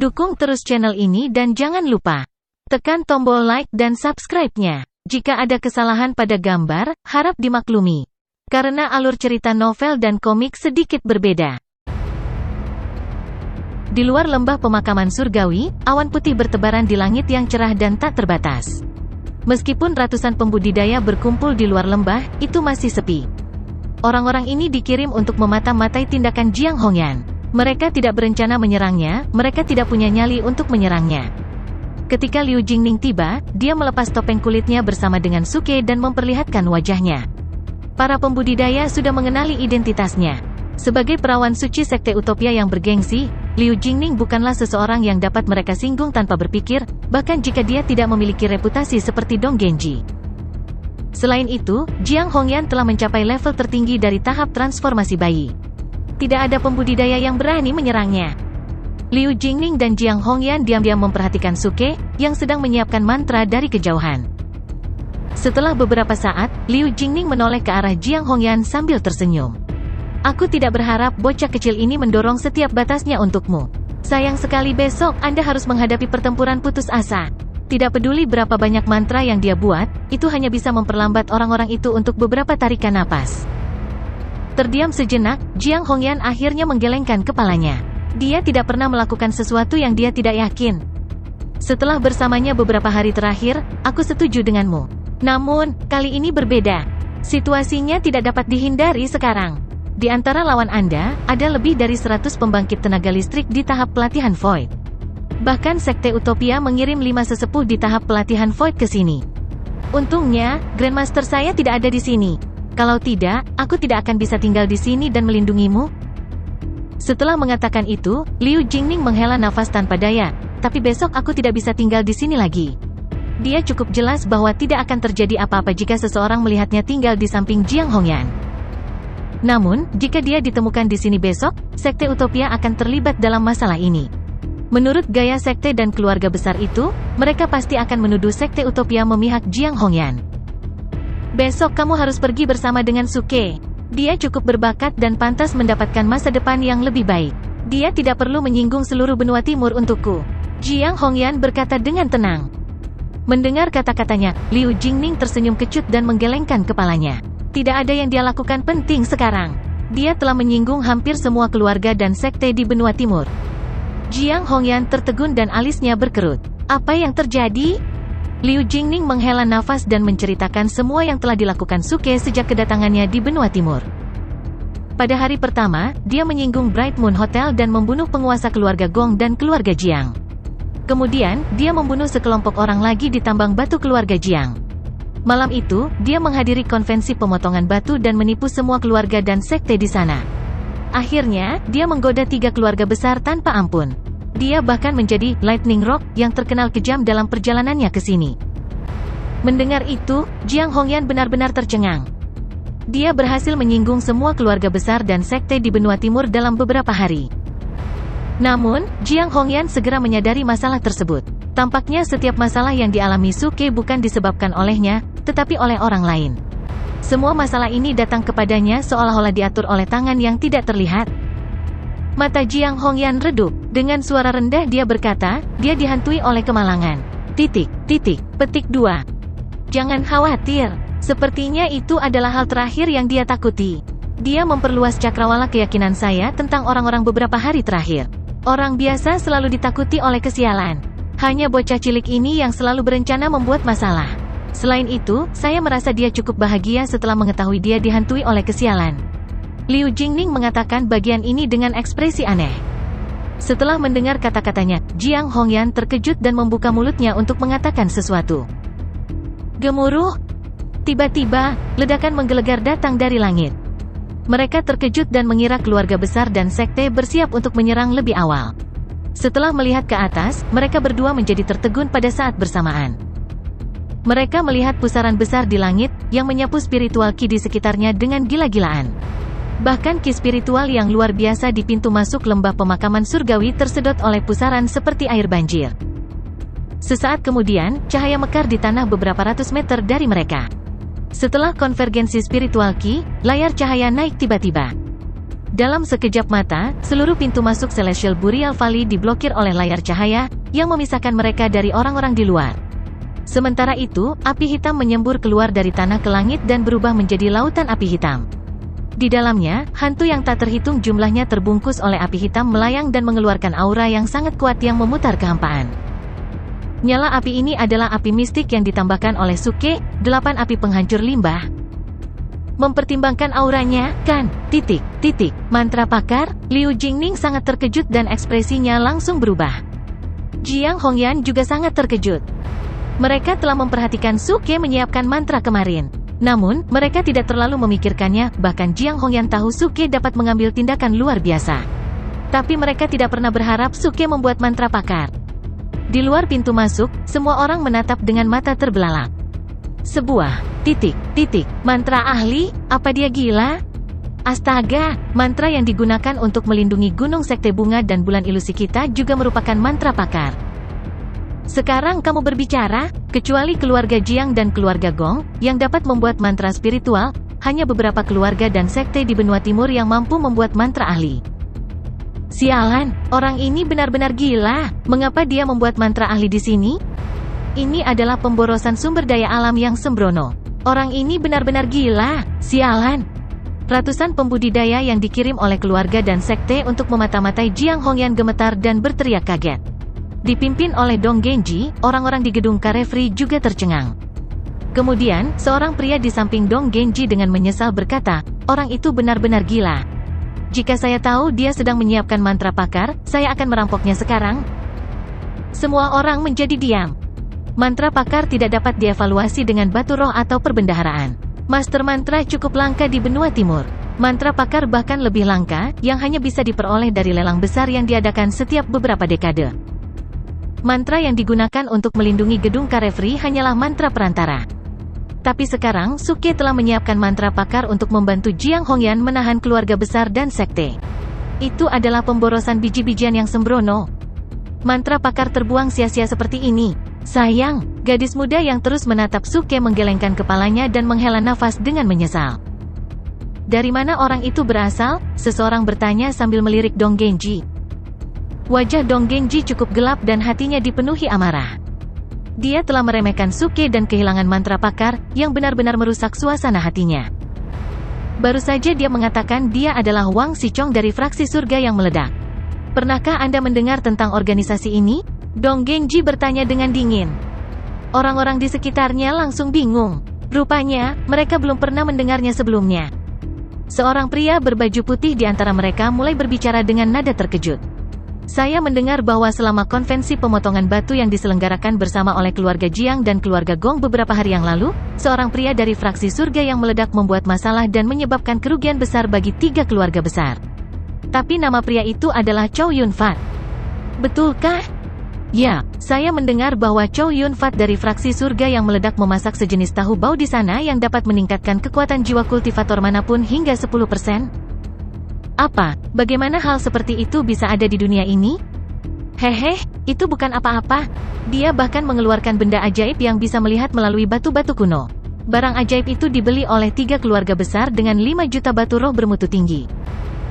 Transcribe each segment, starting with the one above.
Dukung terus channel ini dan jangan lupa tekan tombol like dan subscribe-nya. Jika ada kesalahan pada gambar, harap dimaklumi. Karena alur cerita novel dan komik sedikit berbeda. Di luar lembah pemakaman surgawi, awan putih bertebaran di langit yang cerah dan tak terbatas. Meskipun ratusan pembudidaya berkumpul di luar lembah, itu masih sepi. Orang-orang ini dikirim untuk memata-matai tindakan Jiang Hongyan. Mereka tidak berencana menyerangnya, mereka tidak punya nyali untuk menyerangnya. Ketika Liu Jingning tiba, dia melepas topeng kulitnya bersama dengan Suke dan memperlihatkan wajahnya. Para pembudidaya sudah mengenali identitasnya. Sebagai perawan suci Sekte Utopia yang bergengsi, Liu Jingning bukanlah seseorang yang dapat mereka singgung tanpa berpikir, bahkan jika dia tidak memiliki reputasi seperti Dong Genji. Selain itu, Jiang Hongyan telah mencapai level tertinggi dari tahap transformasi bayi. Tidak ada pembudidaya yang berani menyerangnya. Liu Jingning dan Jiang Hongyan diam-diam memperhatikan Suke, yang sedang menyiapkan mantra dari kejauhan. Setelah beberapa saat, Liu Jingning menoleh ke arah Jiang Hongyan sambil tersenyum. Aku tidak berharap bocah kecil ini mendorong setiap batasnya untukmu. Sayang sekali besok Anda harus menghadapi pertempuran putus asa. Tidak peduli berapa banyak mantra yang dia buat, itu hanya bisa memperlambat orang-orang itu untuk beberapa tarikan napas. Terdiam sejenak, Jiang Hongyan akhirnya menggelengkan kepalanya. Dia tidak pernah melakukan sesuatu yang dia tidak yakin. Setelah bersamanya beberapa hari terakhir, aku setuju denganmu. Namun, kali ini berbeda. Situasinya tidak dapat dihindari sekarang. Di antara lawan Anda, ada lebih dari 100 pembangkit tenaga listrik di tahap pelatihan Void. Bahkan Sekte Utopia mengirim 5 sesepuh di tahap pelatihan Void ke sini. Untungnya, Grandmaster saya tidak ada di sini. Kalau tidak, aku tidak akan bisa tinggal di sini dan melindungimu. Setelah mengatakan itu, Liu Jingning menghela nafas tanpa daya. Tapi besok aku tidak bisa tinggal di sini lagi. Dia cukup jelas bahwa tidak akan terjadi apa-apa jika seseorang melihatnya tinggal di samping Jiang Hongyan. Namun, jika dia ditemukan di sini besok, Sekte Utopia akan terlibat dalam masalah ini. Menurut gaya sekte dan keluarga besar itu, mereka pasti akan menuduh Sekte Utopia memihak Jiang Hongyan. Besok kamu harus pergi bersama dengan Suke. Dia cukup berbakat dan pantas mendapatkan masa depan yang lebih baik. Dia tidak perlu menyinggung seluruh benua timur untukku. Jiang Hongyan berkata dengan tenang. Mendengar kata-katanya, Liu Jingning tersenyum kecut dan menggelengkan kepalanya. Tidak ada yang dia lakukan penting sekarang. Dia telah menyinggung hampir semua keluarga dan sekte di benua timur. Jiang Hongyan tertegun dan alisnya berkerut. Apa yang terjadi? Liu Jingning menghela nafas dan menceritakan semua yang telah dilakukan Suke sejak kedatangannya di benua timur. Pada hari pertama, dia menyinggung Bright Moon Hotel dan membunuh penguasa keluarga Gong dan keluarga Jiang. Kemudian, dia membunuh sekelompok orang lagi di tambang batu keluarga Jiang. Malam itu, dia menghadiri konvensi pemotongan batu dan menipu semua keluarga dan sekte di sana. Akhirnya, dia menggoda 3 keluarga besar tanpa ampun. Dia bahkan menjadi Lightning Rock yang terkenal kejam dalam perjalanannya ke sini. Mendengar itu, Jiang Hongyan benar-benar tercengang. Dia berhasil menyinggung semua keluarga besar dan sekte di benua timur dalam beberapa hari. Namun, Jiang Hongyan segera menyadari masalah tersebut. Tampaknya setiap masalah yang dialami Suke bukan disebabkan olehnya, tetapi oleh orang lain. Semua masalah ini datang kepadanya seolah-olah diatur oleh tangan yang tidak terlihat. Mata Jiang Hongyan redup. Dengan suara rendah dia berkata, dia dihantui oleh kemalangan. Petik 2. Jangan khawatir. Sepertinya itu adalah hal terakhir yang dia takuti. Dia memperluas cakrawala keyakinan saya tentang orang-orang beberapa hari terakhir. Orang biasa selalu ditakuti oleh kesialan. Hanya bocah cilik ini yang selalu berencana membuat masalah. Selain itu, saya merasa dia cukup bahagia setelah mengetahui dia dihantui oleh kesialan. Liu Jingning mengatakan bagian ini dengan ekspresi aneh. Setelah mendengar kata-katanya, Jiang Hongyan terkejut dan membuka mulutnya untuk mengatakan sesuatu. Gemuruh. Tiba-tiba, ledakan menggelegar datang dari langit. Mereka terkejut dan mengira keluarga besar dan sekte bersiap untuk menyerang lebih awal. Setelah melihat ke atas, mereka berdua menjadi tertegun pada saat bersamaan. Mereka melihat pusaran besar di langit, yang menyapu spiritual ki di sekitarnya dengan gila-gilaan. Bahkan ki spiritual yang luar biasa di pintu masuk lembah pemakaman surgawi tersedot oleh pusaran seperti air banjir. Sesaat kemudian, cahaya mekar di tanah beberapa ratus meter dari mereka. Setelah konvergensi spiritual ki, layar cahaya naik tiba-tiba. Dalam sekejap mata, seluruh pintu masuk Celestial Burial Valley diblokir oleh layar cahaya, yang memisahkan mereka dari orang-orang di luar. Sementara itu, api hitam menyembur keluar dari tanah ke langit dan berubah menjadi lautan api hitam. Di dalamnya, hantu yang tak terhitung jumlahnya terbungkus oleh api hitam melayang dan mengeluarkan aura yang sangat kuat yang memutar kehampaan. Nyala api ini adalah api mistik yang ditambahkan oleh Suke, 8 api penghancur limbah. Mempertimbangkan auranya, kan, mantra pakar, Liu Jingning sangat terkejut dan ekspresinya langsung berubah. Jiang Hongyan juga sangat terkejut. Mereka telah memperhatikan Suke menyiapkan mantra kemarin. Namun, mereka tidak terlalu memikirkannya, bahkan Jiang Hongyan tahu Suke dapat mengambil tindakan luar biasa. Tapi mereka tidak pernah berharap Suke membuat mantra pakar. Di luar pintu masuk, semua orang menatap dengan mata terbelalak. Sebuah mantra ahli, apa dia gila? Astaga, mantra yang digunakan untuk melindungi Gunung Sekte Bunga dan Bulan Ilusi kita juga merupakan mantra pakar. Sekarang kamu berbicara, kecuali keluarga Jiang dan keluarga Gong, yang dapat membuat mantra spiritual, hanya beberapa keluarga dan sekte di benua timur yang mampu membuat mantra ahli. Sialan, orang ini benar-benar gila, mengapa dia membuat mantra ahli di sini? Ini adalah pemborosan sumber daya alam yang sembrono. Orang ini benar-benar gila, sialan. Ratusan pembudidaya yang dikirim oleh keluarga dan sekte untuk memata-matai Jiang Hongyan gemetar dan berteriak kaget. Dipimpin oleh Dong Genji, orang-orang di gedung Karefri juga tercengang. Kemudian, seorang pria di samping Dong Genji dengan menyesal berkata, orang itu benar-benar gila. Jika saya tahu dia sedang menyiapkan mantra pakar, saya akan merampoknya sekarang. Semua orang menjadi diam. Mantra pakar tidak dapat dievaluasi dengan batu roh atau perbendaharaan. Master mantra cukup langka di benua timur. Mantra pakar bahkan lebih langka, yang hanya bisa diperoleh dari lelang besar yang diadakan setiap beberapa dekade. Mantra yang digunakan untuk melindungi gedung Karefri hanyalah mantra perantara. Tapi sekarang, Suke telah menyiapkan mantra pakar untuk membantu Jiang Hongyan menahan keluarga besar dan sekte. Itu adalah pemborosan biji-bijian yang sembrono. Mantra pakar terbuang sia-sia seperti ini. Sayang, gadis muda yang terus menatap Suke menggelengkan kepalanya dan menghela nafas dengan menyesal. Dari mana orang itu berasal? Seseorang bertanya sambil melirik Dong Genji. Wajah Dong Genji cukup gelap dan hatinya dipenuhi amarah. Dia telah meremehkan Suke dan kehilangan mantra pakar, yang benar-benar merusak suasana hatinya. Baru saja dia mengatakan dia adalah Wang Xichong dari fraksi surga yang meledak. Pernahkah Anda mendengar tentang organisasi ini? Dong Genji bertanya dengan dingin. Orang-orang di sekitarnya langsung bingung. Rupanya, mereka belum pernah mendengarnya sebelumnya. Seorang pria berbaju putih di antara mereka mulai berbicara dengan nada terkejut. Saya mendengar bahwa selama konvensi pemotongan batu yang diselenggarakan bersama oleh keluarga Jiang dan keluarga Gong beberapa hari yang lalu, seorang pria dari fraksi surga yang meledak membuat masalah dan menyebabkan kerugian besar bagi 3 keluarga besar. Tapi nama pria itu adalah Chow Yun Fat. Betulkah? Ya, saya mendengar bahwa Chow Yun Fat dari fraksi surga yang meledak memasak sejenis tahu bau di sana yang dapat meningkatkan kekuatan jiwa kultivator manapun hingga 10%. Apa? Bagaimana hal seperti itu bisa ada di dunia ini? Hehe, itu bukan apa-apa. Dia bahkan mengeluarkan benda ajaib yang bisa melihat melalui batu-batu kuno. Barang ajaib itu dibeli oleh 3 keluarga besar dengan 5 juta batu roh bermutu tinggi.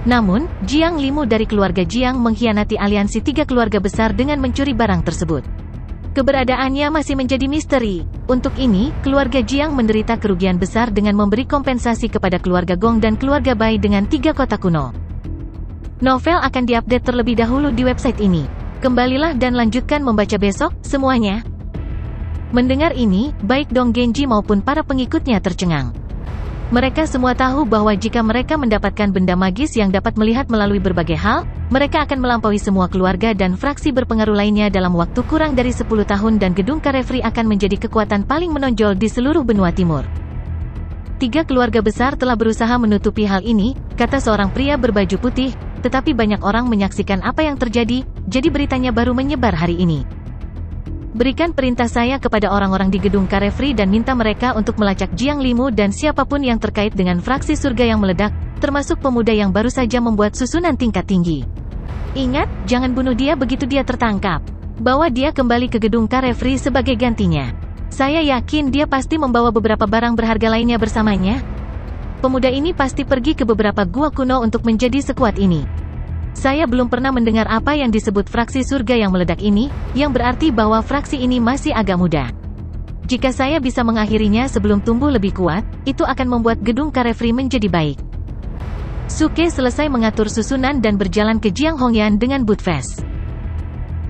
Namun, Jiang Limu dari keluarga Jiang mengkhianati aliansi 3 keluarga besar dengan mencuri barang tersebut. Keberadaannya masih menjadi misteri. Untuk ini, keluarga Jiang menderita kerugian besar dengan memberi kompensasi kepada keluarga Gong dan keluarga Bai dengan 3 kota kuno. Novel akan diupdate terlebih dahulu di website ini. Kembalilah dan lanjutkan membaca besok, semuanya. Mendengar ini, baik Dong Genji maupun para pengikutnya tercengang. Mereka semua tahu bahwa jika mereka mendapatkan benda magis yang dapat melihat melalui berbagai hal, mereka akan melampaui semua keluarga dan fraksi berpengaruh lainnya dalam waktu kurang dari 10 tahun dan gedung Karefri akan menjadi kekuatan paling menonjol di seluruh benua timur. 3 keluarga besar telah berusaha menutupi hal ini, kata seorang pria berbaju putih, tetapi banyak orang menyaksikan apa yang terjadi, jadi beritanya baru menyebar hari ini. Berikan perintah saya kepada orang-orang di gedung Karefri dan minta mereka untuk melacak Jiang Limu dan siapapun yang terkait dengan fraksi surga yang meledak, termasuk pemuda yang baru saja membuat susunan tingkat tinggi. Ingat, jangan bunuh dia begitu dia tertangkap. Bawa dia kembali ke gedung Karefri sebagai gantinya. Saya yakin dia pasti membawa beberapa barang berharga lainnya bersamanya. Pemuda ini pasti pergi ke beberapa gua kuno untuk menjadi sekuat ini. Saya belum pernah mendengar apa yang disebut fraksi surga yang meledak ini, yang berarti bahwa fraksi ini masih agak muda. Jika saya bisa mengakhirinya sebelum tumbuh lebih kuat, itu akan membuat gedung Carefree menjadi baik. Suke selesai mengatur susunan dan berjalan ke Jiang Hongyan dengan boot vest.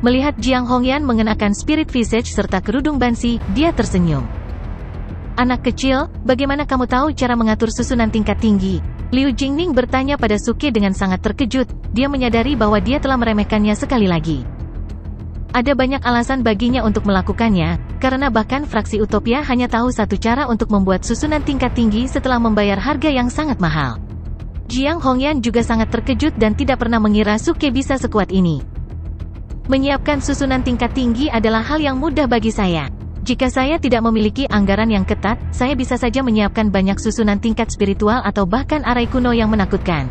Melihat Jiang Hongyan mengenakan spirit visage serta kerudung bansi, dia tersenyum. Anak kecil, bagaimana kamu tahu cara mengatur susunan tingkat tinggi? Liu Jingning bertanya pada Suke dengan sangat terkejut. Dia menyadari bahwa dia telah meremehkannya sekali lagi. Ada banyak alasan baginya untuk melakukannya, karena bahkan fraksi Utopia hanya tahu satu cara untuk membuat susunan tingkat tinggi setelah membayar harga yang sangat mahal. Jiang Hongyan juga sangat terkejut dan tidak pernah mengira Suke bisa sekuat ini. Menyiapkan susunan tingkat tinggi adalah hal yang mudah bagi saya. Jika saya tidak memiliki anggaran yang ketat, saya bisa saja menyiapkan banyak susunan tingkat spiritual atau bahkan arai kuno yang menakutkan.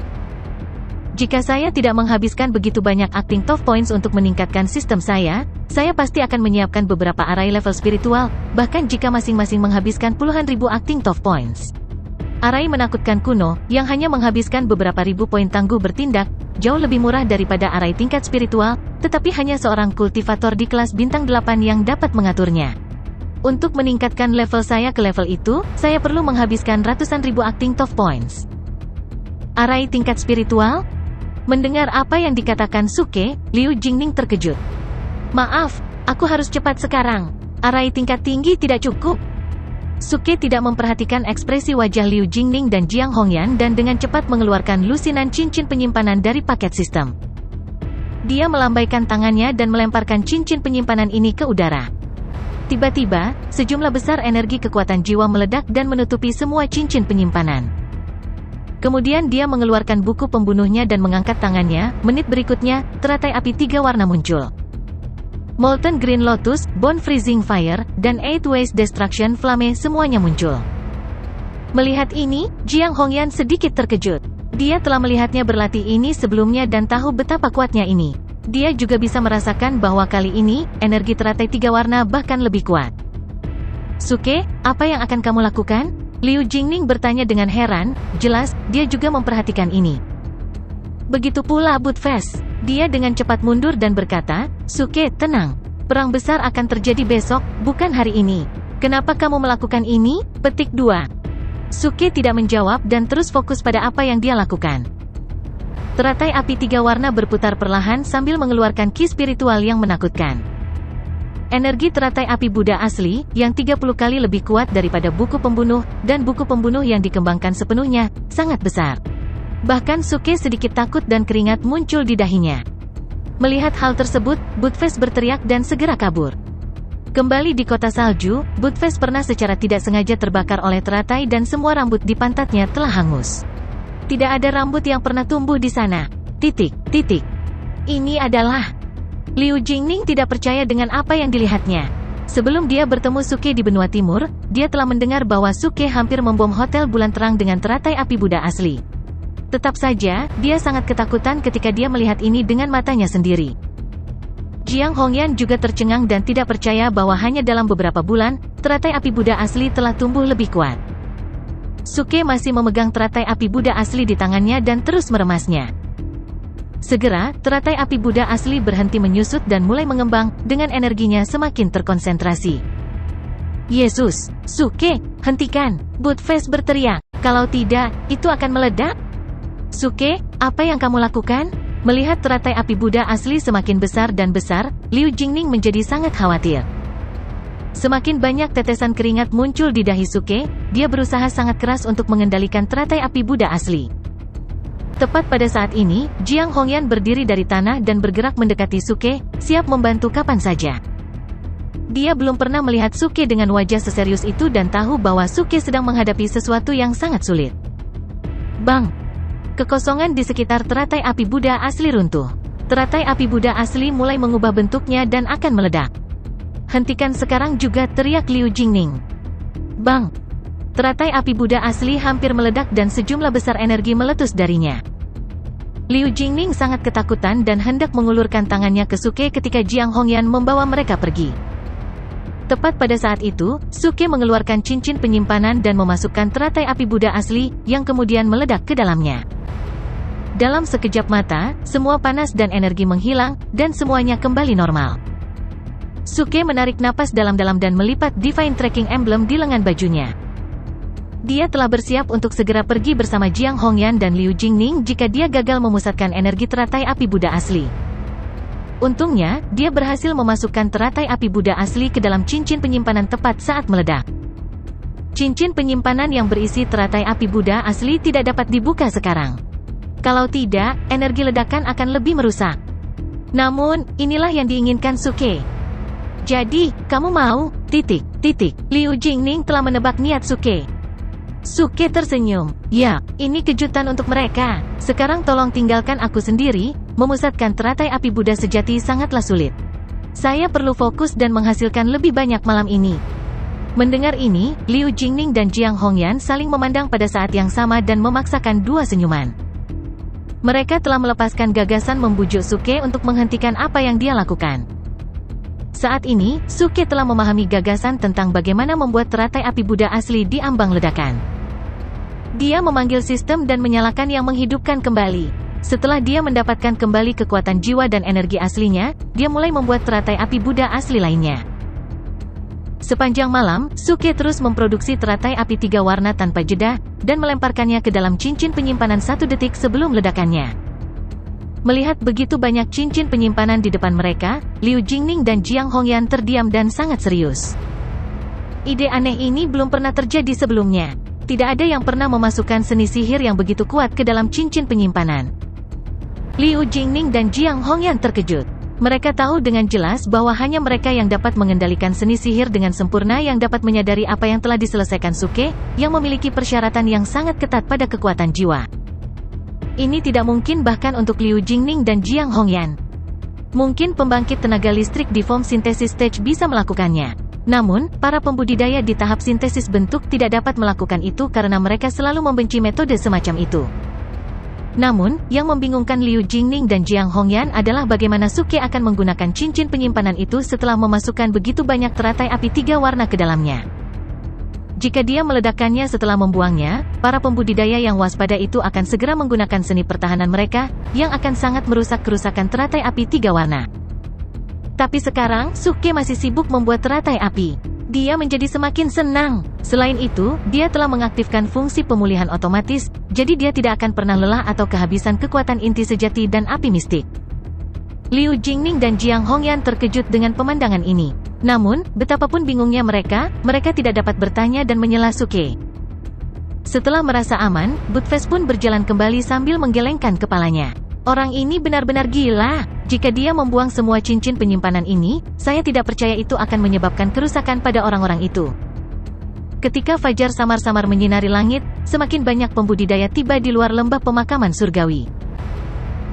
Jika saya tidak menghabiskan begitu banyak acting tough points untuk meningkatkan sistem saya pasti akan menyiapkan beberapa arai level spiritual, bahkan jika masing-masing menghabiskan puluhan ribu acting tough points. Arai menakutkan kuno, yang hanya menghabiskan beberapa ribu poin tangguh bertindak, jauh lebih murah daripada arai tingkat spiritual, tetapi hanya seorang kultivator di kelas bintang 8 yang dapat mengaturnya. Untuk meningkatkan level saya ke level itu, saya perlu menghabiskan ratusan ribu acting tough points. Arai tingkat spiritual? Mendengar apa yang dikatakan Suke, Liu Jingning terkejut. Maaf, aku harus cepat sekarang. Arai tingkat tinggi tidak cukup. Suke tidak memperhatikan ekspresi wajah Liu Jingning dan Jiang Hongyan dan dengan cepat mengeluarkan lusinan cincin penyimpanan dari paket sistem. Dia melambaikan tangannya dan melemparkan cincin penyimpanan ini ke udara. Tiba-tiba, sejumlah besar energi kekuatan jiwa meledak dan menutupi semua cincin penyimpanan. Kemudian dia mengeluarkan buku pembunuhnya dan mengangkat tangannya. Menit berikutnya, teratai api 3 warna muncul. Molten Green Lotus, Bone Freezing Fire, dan Eight Ways Destruction Flame semuanya muncul. Melihat ini, Jiang Hongyan sedikit terkejut. Dia telah melihatnya berlatih ini sebelumnya dan tahu betapa kuatnya ini. Dia juga bisa merasakan bahwa kali ini, energi teratai 3 warna bahkan lebih kuat. Suke, apa yang akan kamu lakukan? Liu Jingning bertanya dengan heran, jelas, dia juga memperhatikan ini. Begitu pula boot vest. Dia dengan cepat mundur dan berkata, Suke, tenang. Perang besar akan terjadi besok, bukan hari ini. Kenapa kamu melakukan ini? Petik 2. Suke tidak menjawab dan terus fokus pada apa yang dia lakukan. Teratai api 3 warna berputar perlahan sambil mengeluarkan ki spiritual yang menakutkan. Energi teratai api Buddha asli, yang 30 kali lebih kuat daripada buku pembunuh, dan buku pembunuh yang dikembangkan sepenuhnya, sangat besar. Bahkan Suke sedikit takut dan keringat muncul di dahinya. Melihat hal tersebut, Bootface berteriak dan segera kabur. Kembali di kota salju, Bootface pernah secara tidak sengaja terbakar oleh teratai dan semua rambut di pantatnya telah hangus. Tidak ada rambut yang pernah tumbuh di sana. Ini adalah... Liu Jingning tidak percaya dengan apa yang dilihatnya. Sebelum dia bertemu Suke di benua timur, dia telah mendengar bahwa Suke hampir membom hotel bulan terang dengan teratai api Buddha asli. Tetap saja, dia sangat ketakutan ketika dia melihat ini dengan matanya sendiri. Jiang Hongyan juga tercengang dan tidak percaya bahwa hanya dalam beberapa bulan, teratai api Buddha asli telah tumbuh lebih kuat. Suke masih memegang teratai api Buddha asli di tangannya dan terus meremasnya. Segera, teratai api Buddha asli berhenti menyusut dan mulai mengembang, dengan energinya semakin terkonsentrasi. Yesus, Suke, hentikan! Bootface berteriak. Kalau tidak, itu akan meledak. Suke, apa yang kamu lakukan? Melihat teratai api Buddha asli semakin besar dan besar, Liu Jingning menjadi sangat khawatir. Semakin banyak tetesan keringat muncul di dahi Suke, dia berusaha sangat keras untuk mengendalikan teratai api Buddha asli. Tepat pada saat ini, Jiang Hongyan berdiri dari tanah dan bergerak mendekati Suke, siap membantu kapan saja. Dia belum pernah melihat Suke dengan wajah seserius itu dan tahu bahwa Suke sedang menghadapi sesuatu yang sangat sulit. Bang! Kekosongan di sekitar teratai api Buddha asli runtuh. Teratai api Buddha asli mulai mengubah bentuknya dan akan meledak. Hentikan sekarang juga, teriak Liu Jingning. Bang! Teratai api Buddha asli hampir meledak dan sejumlah besar energi meletus darinya. Liu Jingning sangat ketakutan dan hendak mengulurkan tangannya ke Suke ketika Jiang Hongyan membawa mereka pergi. Tepat pada saat itu, Suke mengeluarkan cincin penyimpanan dan memasukkan teratai api Buddha asli, yang kemudian meledak ke dalamnya. Dalam sekejap mata, semua panas dan energi menghilang, dan semuanya kembali normal. Suke menarik napas dalam-dalam dan melipat Divine Tracking Emblem di lengan bajunya. Dia telah bersiap untuk segera pergi bersama Jiang Hongyan dan Liu Jingning jika dia gagal memusatkan energi teratai api Buddha asli. Untungnya, dia berhasil memasukkan teratai api Buddha asli ke dalam cincin penyimpanan tepat saat meledak. Cincin penyimpanan yang berisi teratai api Buddha asli tidak dapat dibuka sekarang. Kalau tidak, energi ledakan akan lebih merusak. Namun, inilah yang diinginkan Suke. Jadi, kamu mau? Liu Jingning telah menebak niat Suke. Suke tersenyum. Ya, ini kejutan untuk mereka. Sekarang tolong tinggalkan aku sendiri. Memusatkan teratai api Buddha sejati sangatlah sulit. Saya perlu fokus dan menghasilkan lebih banyak malam ini. Mendengar ini, Liu Jingning dan Jiang Hongyan saling memandang pada saat yang sama dan memaksakan dua senyuman. Mereka telah melepaskan gagasan membujuk Suke untuk menghentikan apa yang dia lakukan. Saat ini, Suke telah memahami gagasan tentang bagaimana membuat teratai api Buddha asli di ambang ledakan. Dia memanggil sistem dan menyalakan yang menghidupkan kembali. Setelah dia mendapatkan kembali kekuatan jiwa dan energi aslinya, dia mulai membuat teratai api Buddha asli lainnya. Sepanjang malam, Suke terus memproduksi teratai api 3 warna tanpa jeda, dan melemparkannya ke dalam cincin penyimpanan 1 detik sebelum ledakannya. Melihat begitu banyak cincin penyimpanan di depan mereka, Liu Jingning dan Jiang Hongyan terdiam dan sangat serius. Ide aneh ini belum pernah terjadi sebelumnya. Tidak ada yang pernah memasukkan seni sihir yang begitu kuat ke dalam cincin penyimpanan. Liu Jingning dan Jiang Hongyan terkejut. Mereka tahu dengan jelas bahwa hanya mereka yang dapat mengendalikan seni sihir dengan sempurna yang dapat menyadari apa yang telah diselesaikan Suke, yang memiliki persyaratan yang sangat ketat pada kekuatan jiwa. Ini tidak mungkin bahkan untuk Liu Jingning dan Jiang Hongyan. Mungkin pembangkit tenaga listrik di Form Synthesis Stage bisa melakukannya. Namun, para pembudidaya di tahap sintesis bentuk tidak dapat melakukan itu karena mereka selalu membenci metode semacam itu. Namun, yang membingungkan Liu Jingning dan Jiang Hongyan adalah bagaimana Suke akan menggunakan cincin penyimpanan itu setelah memasukkan begitu banyak teratai api 3 warna ke dalamnya. Jika dia meledakkannya setelah membuangnya, para pembudidaya yang waspada itu akan segera menggunakan seni pertahanan mereka, yang akan sangat merusak kerusakan teratai api 3 warna. Tapi sekarang, Suke masih sibuk membuat teratai api. Dia menjadi semakin senang. Selain itu, dia telah mengaktifkan fungsi pemulihan otomatis, jadi dia tidak akan pernah lelah atau kehabisan kekuatan inti sejati dan api mistik. Liu Jingning dan Jiang Hongyan terkejut dengan pemandangan ini. Namun, betapapun bingungnya mereka tidak dapat bertanya dan menyela Suke. Setelah merasa aman, Budfest pun berjalan kembali sambil menggelengkan kepalanya. Orang ini benar-benar gila. Jika dia membuang semua cincin penyimpanan ini, saya tidak percaya itu akan menyebabkan kerusakan pada orang-orang itu. Ketika fajar samar-samar menyinari langit, semakin banyak pembudidaya tiba di luar lembah pemakaman surgawi.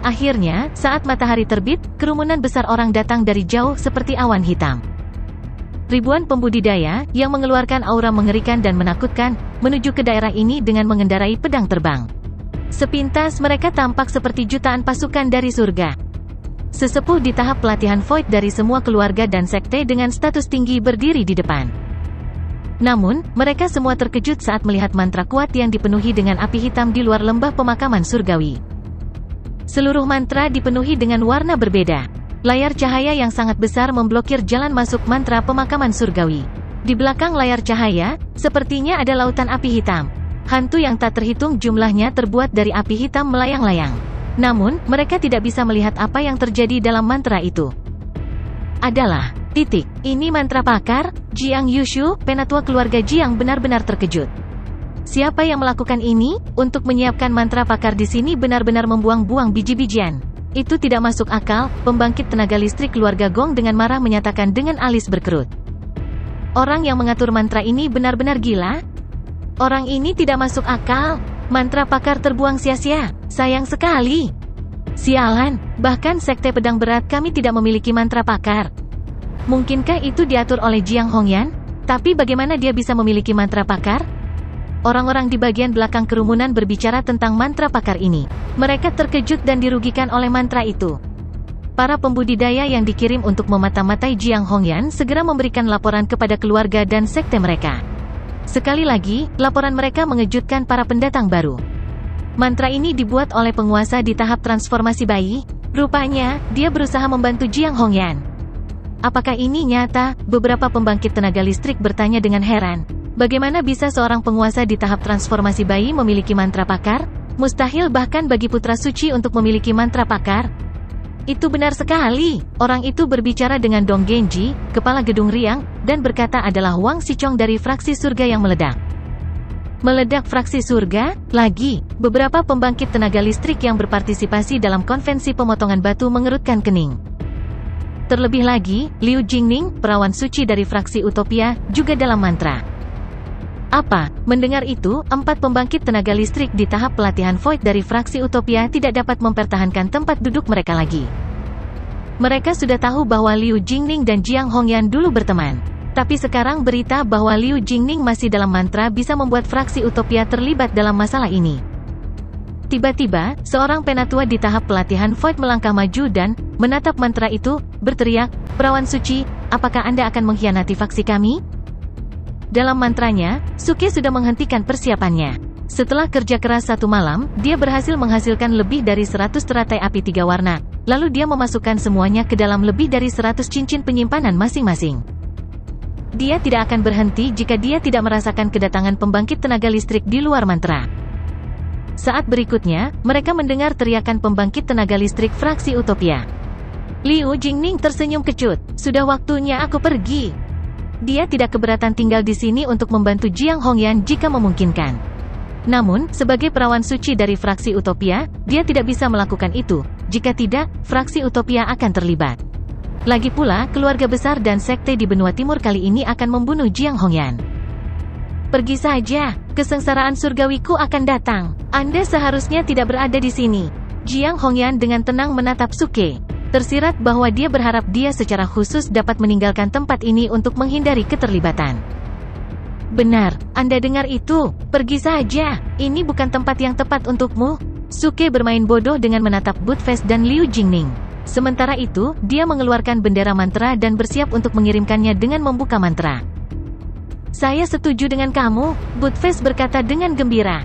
Akhirnya, saat matahari terbit, kerumunan besar orang datang dari jauh seperti awan hitam. Ribuan pembudidaya, yang mengeluarkan aura mengerikan dan menakutkan, menuju ke daerah ini dengan mengendarai pedang terbang. Sepintas mereka tampak seperti jutaan pasukan dari surga. Sesepuh di tahap pelatihan Void dari semua keluarga dan sekte dengan status tinggi berdiri di depan. Namun, mereka semua terkejut saat melihat mantra kuat yang dipenuhi dengan api hitam di luar lembah pemakaman surgawi. Seluruh mantra dipenuhi dengan warna berbeda. Layar cahaya yang sangat besar memblokir jalan masuk mantra pemakaman surgawi. Di belakang layar cahaya, sepertinya ada lautan api hitam. Hantu yang tak terhitung jumlahnya terbuat dari api hitam melayang-layang. Namun, mereka tidak bisa melihat apa yang terjadi dalam mantra itu. Ini mantra pakar? Jiang Yushu, penatua keluarga Jiang benar-benar terkejut. Siapa yang melakukan ini? Untuk menyiapkan mantra pakar di sini benar-benar membuang-buang biji-bijian. Itu tidak masuk akal, pembangkit tenaga listrik keluarga Gong dengan marah menyatakan dengan alis berkerut. Orang yang mengatur mantra ini benar-benar gila? Orang ini tidak masuk akal. Mantra pakar terbuang sia-sia. Sayang sekali. Sialan, bahkan sekte pedang berat kami tidak memiliki mantra pakar. Mungkinkah itu diatur oleh Jiang Hongyan? Tapi bagaimana dia bisa memiliki mantra pakar? Orang-orang di bagian belakang kerumunan berbicara tentang mantra pakar ini. Mereka terkejut dan dirugikan oleh mantra itu. Para pembudidaya yang dikirim untuk memata-matai Jiang Hongyan segera memberikan laporan kepada keluarga dan sekte mereka. Sekali lagi, laporan mereka mengejutkan para pendatang baru. Mantra ini dibuat oleh penguasa di tahap transformasi bayi. Rupanya, dia berusaha membantu Jiang Hongyan. Apakah ini nyata? Beberapa pembangkit tenaga listrik bertanya dengan heran. Bagaimana bisa seorang penguasa di tahap transformasi bayi memiliki mantra pakar? Mustahil bahkan bagi putra suci untuk memiliki mantra pakar. Itu benar sekali. Orang itu berbicara dengan Dong Genji, kepala gedung Riang, dan berkata adalah Wang Xichong dari fraksi surga yang meledak. Meledak fraksi surga? Lagi, beberapa pembangkit tenaga listrik yang berpartisipasi dalam konvensi pemotongan batu mengerutkan kening. Terlebih lagi, Liu Jingning, perawan suci dari fraksi Utopia, juga dalam mantra. Apa? Mendengar itu, 4 pembangkit tenaga listrik di tahap pelatihan Void dari fraksi Utopia tidak dapat mempertahankan tempat duduk mereka lagi. Mereka sudah tahu bahwa Liu Jingning dan Jiang Hongyan dulu berteman. Tapi sekarang berita bahwa Liu Jingning masih dalam mantra bisa membuat fraksi Utopia terlibat dalam masalah ini. Tiba-tiba, seorang penatua di tahap pelatihan Void melangkah maju dan menatap mantra itu, berteriak, "Perawan suci, apakah Anda akan mengkhianati faksi kami?" Dalam mantranya, Suke sudah menghentikan persiapannya. Setelah kerja keras 1 malam, dia berhasil menghasilkan lebih dari 100 teratai api 3 warna. Lalu dia memasukkan semuanya ke dalam lebih dari 100 cincin penyimpanan masing-masing. Dia tidak akan berhenti jika dia tidak merasakan kedatangan pembangkit tenaga listrik di luar mantra. Saat berikutnya, mereka mendengar teriakan pembangkit tenaga listrik fraksi Utopia. Liu Jingning tersenyum kecut. Sudah waktunya aku pergi. Dia tidak keberatan tinggal di sini untuk membantu Jiang Hongyan jika memungkinkan. Namun, sebagai perawan suci dari fraksi Utopia, dia tidak bisa melakukan itu. Jika tidak, fraksi Utopia akan terlibat. Lagi pula, keluarga besar dan sekte di benua timur kali ini akan membunuh Jiang Hongyan. Pergi saja, kesengsaraan surgawiku akan datang. Anda seharusnya tidak berada di sini. Jiang Hongyan dengan tenang menatap Suke. Tersirat bahwa dia berharap dia secara khusus dapat meninggalkan tempat ini untuk menghindari keterlibatan. Benar, Anda dengar itu? Pergi saja, ini bukan tempat yang tepat untukmu. Suke bermain bodoh dengan menatap Budfest dan Liu Jingning. Sementara itu, dia mengeluarkan bendera mantra dan bersiap untuk mengirimkannya dengan membuka mantra. Saya setuju dengan kamu, Budfest berkata dengan gembira.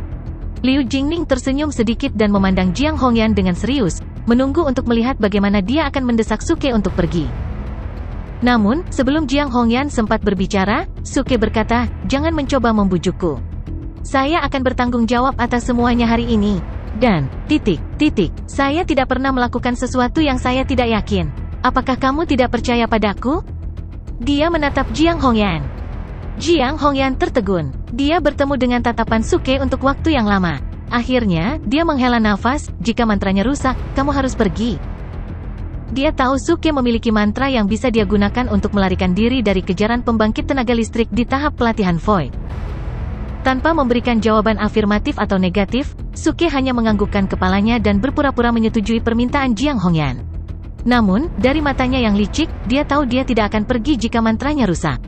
Liu Jingning tersenyum sedikit dan memandang Jiang Hongyan dengan serius, menunggu untuk melihat bagaimana dia akan mendesak Suke untuk pergi. Namun, sebelum Jiang Hongyan sempat berbicara, Suke berkata, "Jangan mencoba membujukku. Saya akan bertanggung jawab atas semuanya hari ini. Dan, saya tidak pernah melakukan sesuatu yang saya tidak yakin. Apakah kamu tidak percaya padaku?" Dia menatap Jiang Hongyan. Jiang Hongyan tertegun. Dia bertemu dengan tatapan Suke untuk waktu yang lama. Akhirnya, dia menghela nafas, "Jika mantranya rusak, kamu harus pergi." Dia tahu Suke memiliki mantra yang bisa dia gunakan untuk melarikan diri dari kejaran pembangkit tenaga listrik di tahap pelatihan Void. Tanpa memberikan jawaban afirmatif atau negatif, Suke hanya menganggukkan kepalanya dan berpura-pura menyetujui permintaan Jiang Hongyan. Namun, dari matanya yang licik, dia tahu dia tidak akan pergi jika mantranya rusak.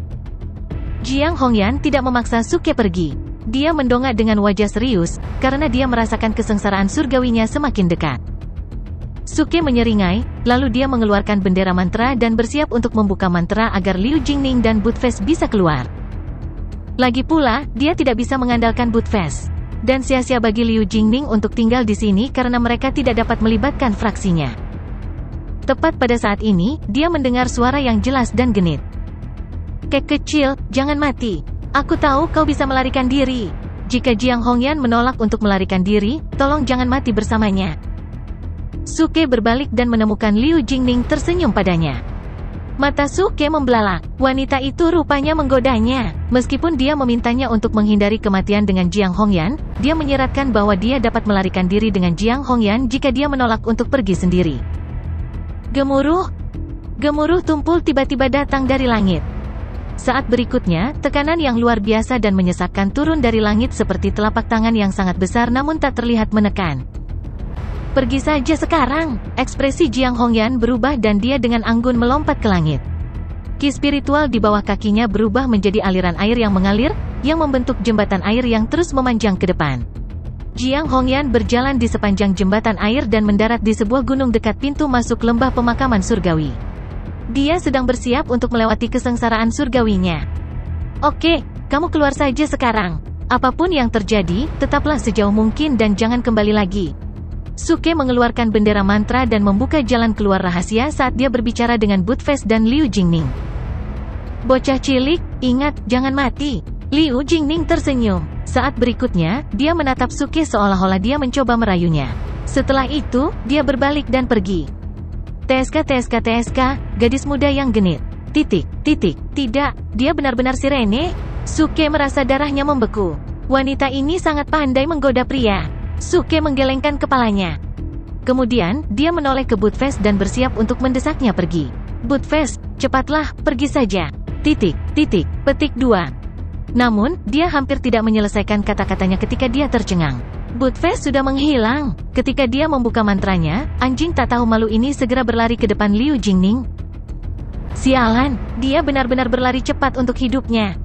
Jiang Hongyan tidak memaksa Suke pergi. Dia mendongak dengan wajah serius, karena dia merasakan kesengsaraan surgawinya semakin dekat. Suke menyeringai, lalu dia mengeluarkan bendera mantra dan bersiap untuk membuka mantra agar Liu Jingning dan Budfest bisa keluar. Lagi pula, dia tidak bisa mengandalkan Budfest. Dan sia-sia bagi Liu Jingning untuk tinggal di sini karena mereka tidak dapat melibatkan fraksinya. Tepat pada saat ini, dia mendengar suara yang jelas dan genit. "Kek kecil, jangan mati. Aku tahu kau bisa melarikan diri. Jika Jiang Hongyan menolak untuk melarikan diri, tolong jangan mati bersamanya." Suke berbalik dan menemukan Liu Jingning tersenyum padanya. Mata Suke membelalak. Wanita itu rupanya menggodanya. Meskipun dia memintanya untuk menghindari kematian dengan Jiang Hongyan, dia menyeratkan bahwa dia dapat melarikan diri dengan Jiang Hongyan jika dia menolak untuk pergi sendiri. Gemuruh tumpul tiba-tiba datang dari langit. Saat berikutnya, tekanan yang luar biasa dan menyesakkan turun dari langit seperti telapak tangan yang sangat besar namun tak terlihat menekan. "Pergi saja sekarang." Ekspresi Jiang Hongyan berubah dan dia dengan anggun melompat ke langit. Ki spiritual di bawah kakinya berubah menjadi aliran air yang mengalir, yang membentuk jembatan air yang terus memanjang ke depan. Jiang Hongyan berjalan di sepanjang jembatan air dan mendarat di sebuah gunung dekat pintu masuk lembah pemakaman surgawi. Dia sedang bersiap untuk melewati kesengsaraan surgawinya. Oke, kamu keluar saja sekarang. Apapun yang terjadi, tetaplah sejauh mungkin dan jangan kembali lagi. Suke mengeluarkan bendera mantra dan membuka jalan keluar rahasia saat dia berbicara dengan Buttfast dan Liu Jingning. Bocah cilik, ingat, jangan mati. Liu Jingning tersenyum. Saat berikutnya, dia menatap Suke seolah-olah dia mencoba merayunya. Setelah itu, dia berbalik dan pergi. TSK, gadis muda yang genit. Tidak, dia benar-benar sirene. Suke merasa darahnya membeku. Wanita ini sangat pandai menggoda pria. Suke menggelengkan kepalanya. Kemudian, dia menoleh ke Buttfast dan bersiap untuk mendesaknya pergi. Buttfast, cepatlah, pergi saja. Petik 2. Namun, dia hampir tidak menyelesaikan kata-katanya ketika dia tercengang. Buttfast sudah menghilang. Ketika dia membuka mantranya, anjing tak tahu malu ini segera berlari ke depan Liu Jingning. Sialan, dia benar-benar berlari cepat untuk hidupnya.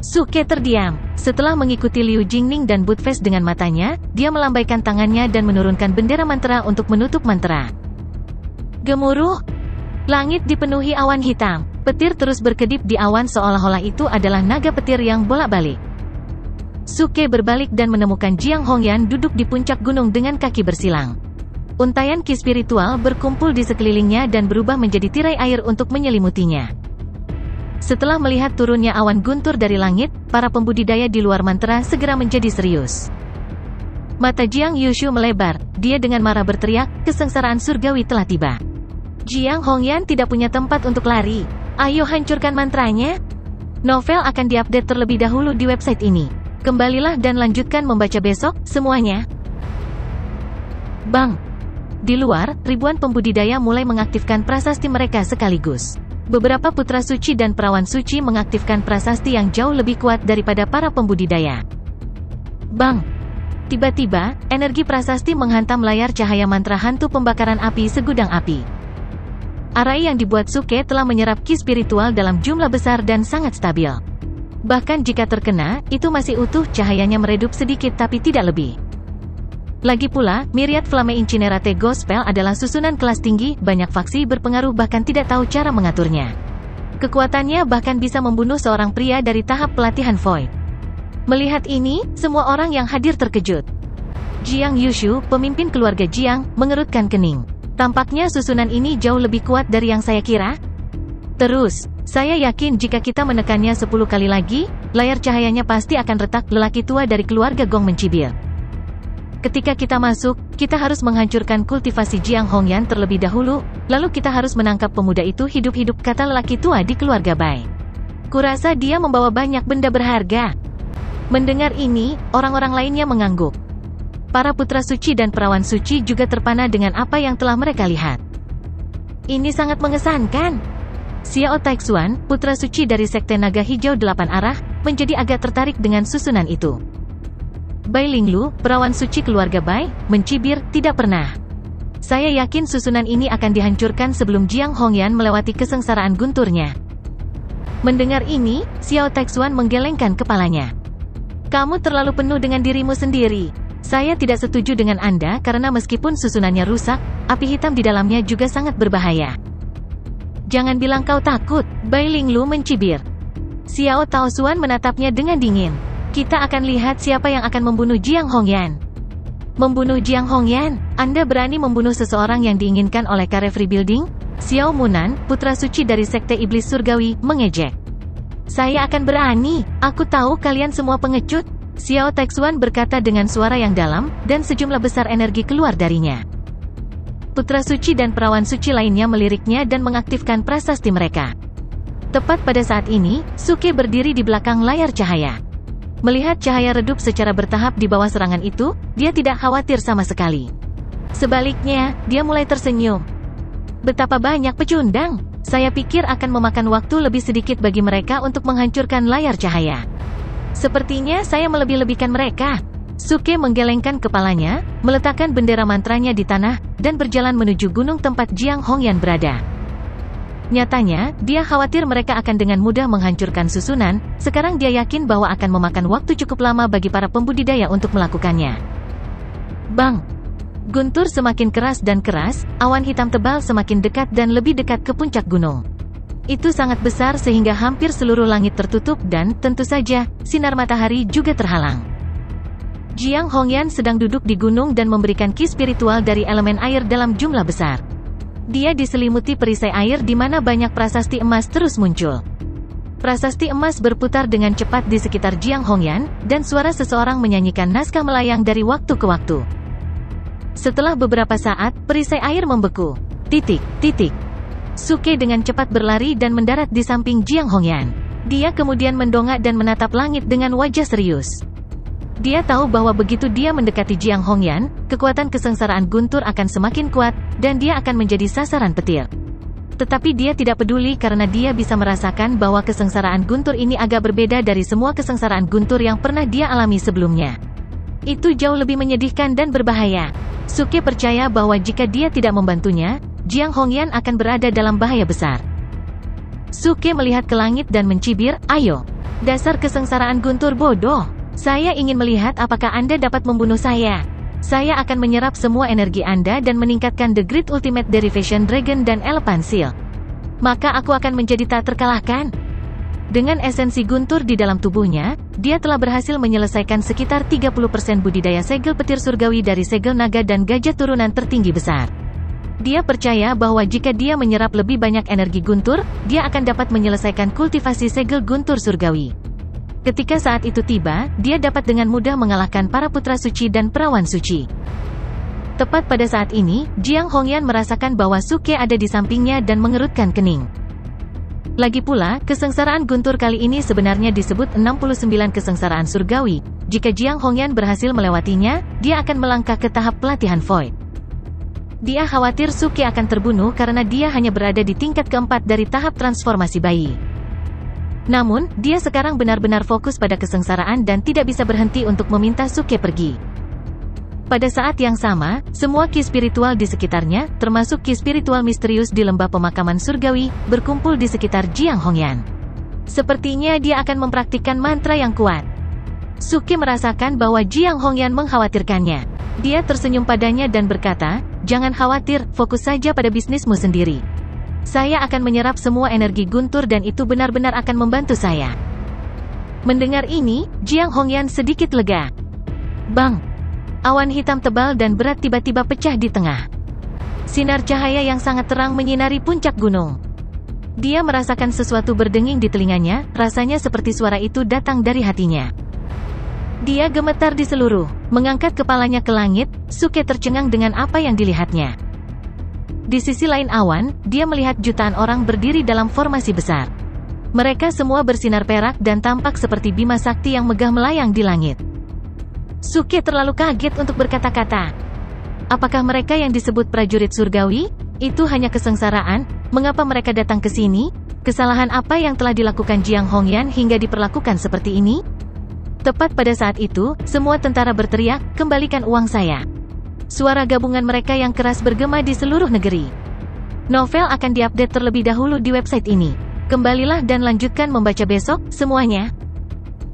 Suke terdiam. Setelah mengikuti Liu Jingning dan Buttfast dengan matanya, dia melambaikan tangannya dan menurunkan bendera mantra untuk menutup mantra. Gemuruh. Langit dipenuhi awan hitam. Petir terus berkedip di awan seolah-olah itu adalah naga petir yang bolak-balik. Suke berbalik dan menemukan Jiang Hongyan duduk di puncak gunung dengan kaki bersilang. Untaian ki spiritual berkumpul di sekelilingnya dan berubah menjadi tirai air untuk menyelimutinya. Setelah melihat turunnya awan guntur dari langit, para pembudidaya di luar mantra segera menjadi serius. Mata Jiang Yushu melebar, dia dengan marah berteriak, kesengsaraan surgawi telah tiba. Jiang Hongyan tidak punya tempat untuk lari. Ayo hancurkan mantranya. Novel akan diupdate terlebih dahulu di website ini. Kembalilah dan lanjutkan membaca besok, semuanya. Bang! Di luar, ribuan pembudidaya mulai mengaktifkan prasasti mereka sekaligus. Beberapa putra suci dan perawan suci mengaktifkan prasasti yang jauh lebih kuat daripada para pembudidaya. Bang! Tiba-tiba, energi prasasti menghantam layar cahaya mantra hantu pembakaran api segudang api. Arai yang dibuat Suke telah menyerap ki spiritual dalam jumlah besar dan sangat stabil. Bahkan jika terkena, itu masih utuh, cahayanya meredup sedikit tapi tidak lebih. Lagi pula, Myriad Flame Incinerate Gospel adalah susunan kelas tinggi, banyak faksi berpengaruh bahkan tidak tahu cara mengaturnya. Kekuatannya bahkan bisa membunuh seorang pria dari tahap pelatihan Void. Melihat ini, semua orang yang hadir terkejut. Jiang Yushu, pemimpin keluarga Jiang, mengerutkan kening. Tampaknya susunan ini jauh lebih kuat dari yang saya kira. Terus, saya yakin jika kita menekannya 10 kali lagi, layar cahayanya pasti akan retak. Lelaki tua dari keluarga Gong mencibir. Ketika kita masuk, kita harus menghancurkan kultivasi Jiang Hongyan terlebih dahulu, lalu kita harus menangkap pemuda itu hidup-hidup, kata lelaki tua di keluarga Bai. Kurasa dia membawa banyak benda berharga. Mendengar ini, orang-orang lainnya mengangguk. Para putra suci dan perawan suci juga terpana dengan apa yang telah mereka lihat. Ini sangat mengesankan. Xiao Taixuan, putra suci dari Sekte Naga Hijau 8 Arah, menjadi agak tertarik dengan susunan itu. Bai Linglu, perawan suci keluarga Bai, mencibir, tidak pernah. Saya yakin susunan ini akan dihancurkan sebelum Jiang Hongyan melewati kesengsaraan gunturnya. Mendengar ini, Xiao Taixuan menggelengkan kepalanya. Kamu terlalu penuh dengan dirimu sendiri. Saya tidak setuju dengan Anda karena meskipun susunannya rusak, api hitam di dalamnya juga sangat berbahaya. Jangan bilang kau takut, Bai Linglu mencibir. Xiao Taosuan menatapnya dengan dingin. Kita akan lihat siapa yang akan membunuh Jiang Hongyan. Membunuh Jiang Hongyan? Anda berani membunuh seseorang yang diinginkan oleh Karef Rebuilding? Xiao Munan, putra suci dari Sekte Iblis Surgawi, mengejek. Saya akan berani, aku tahu kalian semua pengecut. Xiao Taixuan berkata dengan suara yang dalam, dan sejumlah besar energi keluar darinya. Putra suci dan perawan suci lainnya meliriknya dan mengaktifkan prasasti mereka. Tepat pada saat ini, Suke berdiri di belakang layar cahaya. Melihat cahaya redup secara bertahap di bawah serangan itu, dia tidak khawatir sama sekali. Sebaliknya, dia mulai tersenyum. Betapa banyak pecundang. Saya pikir akan memakan waktu lebih sedikit bagi mereka untuk menghancurkan layar cahaya. Sepertinya saya melebih-lebihkan mereka. Suke menggelengkan kepalanya, meletakkan bendera mantranya di tanah, dan berjalan menuju gunung tempat Jiang Hongyan berada. Nyatanya, dia khawatir mereka akan dengan mudah menghancurkan susunan, sekarang dia yakin bahwa akan memakan waktu cukup lama bagi para pembudidaya untuk melakukannya. Bang! Guntur semakin keras dan keras, awan hitam tebal semakin dekat dan lebih dekat ke puncak gunung. Itu sangat besar sehingga hampir seluruh langit tertutup dan, tentu saja, sinar matahari juga terhalang. Jiang Hongyan sedang duduk di gunung dan memberikan ki spiritual dari elemen air dalam jumlah besar. Dia diselimuti perisai air di mana banyak prasasti emas terus muncul. Prasasti emas berputar dengan cepat di sekitar Jiang Hongyan, dan suara seseorang menyanyikan naskah melayang dari waktu ke waktu. Setelah beberapa saat, perisai air membeku. Suke dengan cepat berlari dan mendarat di samping Jiang Hongyan. Dia kemudian mendongak dan menatap langit dengan wajah serius. Dia tahu bahwa begitu dia mendekati Jiang Hongyan, kekuatan kesengsaraan Guntur akan semakin kuat, dan dia akan menjadi sasaran petir. Tetapi dia tidak peduli karena dia bisa merasakan bahwa kesengsaraan Guntur ini agak berbeda dari semua kesengsaraan Guntur yang pernah dia alami sebelumnya. Itu jauh lebih menyedihkan dan berbahaya. Suke percaya bahwa jika dia tidak membantunya, Jiang Hongyan akan berada dalam bahaya besar. Suke melihat ke langit dan mencibir, "Ayo! Dasar kesengsaraan Guntur bodoh! Saya ingin melihat apakah Anda dapat membunuh saya. Saya akan menyerap semua energi Anda dan meningkatkan The Great Ultimate Derivation Dragon dan Elephant Seal. Maka aku akan menjadi tak terkalahkan." Dengan esensi Guntur di dalam tubuhnya, dia telah berhasil menyelesaikan sekitar 30% budidaya segel petir surgawi dari segel naga dan gajah turunan tertinggi besar. Dia percaya bahwa jika dia menyerap lebih banyak energi Guntur, dia akan dapat menyelesaikan kultivasi segel Guntur surgawi. Ketika saat itu tiba, dia dapat dengan mudah mengalahkan para putra suci dan perawan suci. Tepat pada saat ini, Jiang Hongyan merasakan bahwa Suke ada di sampingnya dan mengerutkan kening. Lagi pula, kesengsaraan Guntur kali ini sebenarnya disebut 69 kesengsaraan surgawi. Jika Jiang Hongyan berhasil melewatinya, dia akan melangkah ke tahap pelatihan Void. Dia khawatir Suke akan terbunuh karena dia hanya berada di tingkat keempat dari tahap transformasi bayi. Namun, dia sekarang benar-benar fokus pada kesengsaraan dan tidak bisa berhenti untuk meminta Suke pergi. Pada saat yang sama, semua ki spiritual di sekitarnya, termasuk ki spiritual misterius di lembah pemakaman surgawi, berkumpul di sekitar Jiang Hongyan. Sepertinya dia akan mempraktikkan mantra yang kuat. Suke merasakan bahwa Jiang Hongyan mengkhawatirkannya. Dia tersenyum padanya dan berkata, "Jangan khawatir, fokus saja pada bisnismu sendiri. Saya akan menyerap semua energi Guntur dan itu benar-benar akan membantu saya." Mendengar ini, Jiang Hongyan sedikit lega. Bang! Awan hitam tebal dan berat tiba-tiba pecah di tengah. Sinar cahaya yang sangat terang menyinari puncak gunung. Dia merasakan sesuatu berdenging di telinganya, rasanya seperti suara itu datang dari hatinya. Dia gemetar di seluruh, mengangkat kepalanya ke langit. Suke tercengang dengan apa yang dilihatnya. Di sisi lain awan, dia melihat jutaan orang berdiri dalam formasi besar. Mereka semua bersinar perak dan tampak seperti bima sakti yang megah melayang di langit. Suke terlalu kaget untuk berkata-kata. Apakah mereka yang disebut prajurit surgawi? Itu hanya kesengsaraan. Mengapa mereka datang ke sini? Kesalahan apa yang telah dilakukan Jiang Hongyan hingga diperlakukan seperti ini? Tepat pada saat itu, semua tentara berteriak, "Kembalikan uang saya!" Suara gabungan mereka yang keras bergema di seluruh negeri. Novel akan diupdate terlebih dahulu di website ini. Kembalilah dan lanjutkan membaca besok, semuanya.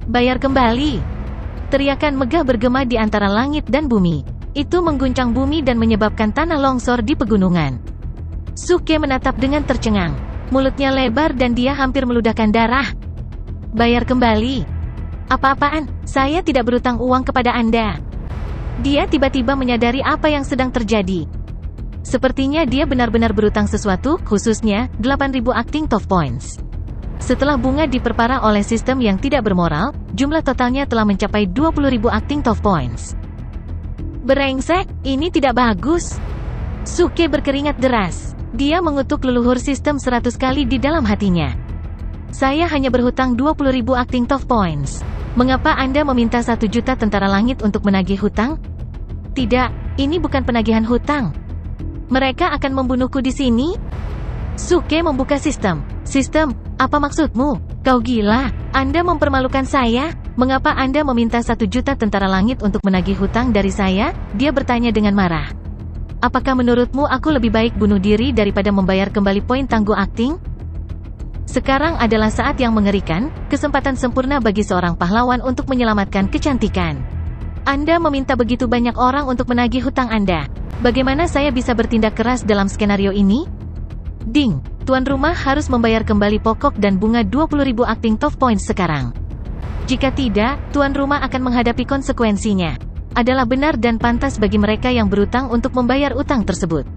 Bayar kembali! Teriakan megah bergema di antara langit dan bumi. Itu mengguncang bumi dan menyebabkan tanah longsor di pegunungan. Suke menatap dengan tercengang. Mulutnya lebar dan dia hampir meludahkan darah. Bayar kembali! Apa-apaan? Saya tidak berutang uang kepada Anda. Dia tiba-tiba menyadari apa yang sedang terjadi. Sepertinya dia benar-benar berutang sesuatu, khususnya 8.000 acting tough points. Setelah bunga diperparah oleh sistem yang tidak bermoral, jumlah totalnya telah mencapai 20.000 acting tough points. Brengsek, ini tidak bagus. Suke berkeringat deras. Dia mengutuk leluhur sistem 100 kali di dalam hatinya. Saya hanya berhutang 20.000 acting tough points. Mengapa Anda meminta 1 juta tentara langit untuk menagih hutang? Tidak, ini bukan penagihan hutang. Mereka akan membunuhku di sini? Suke membuka sistem. Sistem, apa maksudmu? Kau gila? Anda mempermalukan saya? Mengapa Anda meminta 1 juta tentara langit untuk menagih hutang dari saya? Dia bertanya dengan marah. Apakah menurutmu aku lebih baik bunuh diri daripada membayar kembali poin tangguh akting? Sekarang adalah saat yang mengerikan, kesempatan sempurna bagi seorang pahlawan untuk menyelamatkan kecantikan. Anda meminta begitu banyak orang untuk menagih hutang Anda. Bagaimana saya bisa bertindak keras dalam skenario ini? Ding, tuan rumah harus membayar kembali pokok dan bunga 20.000 acting tough points sekarang. Jika tidak, tuan rumah akan menghadapi konsekuensinya. Adalah benar dan pantas bagi mereka yang berutang untuk membayar utang tersebut.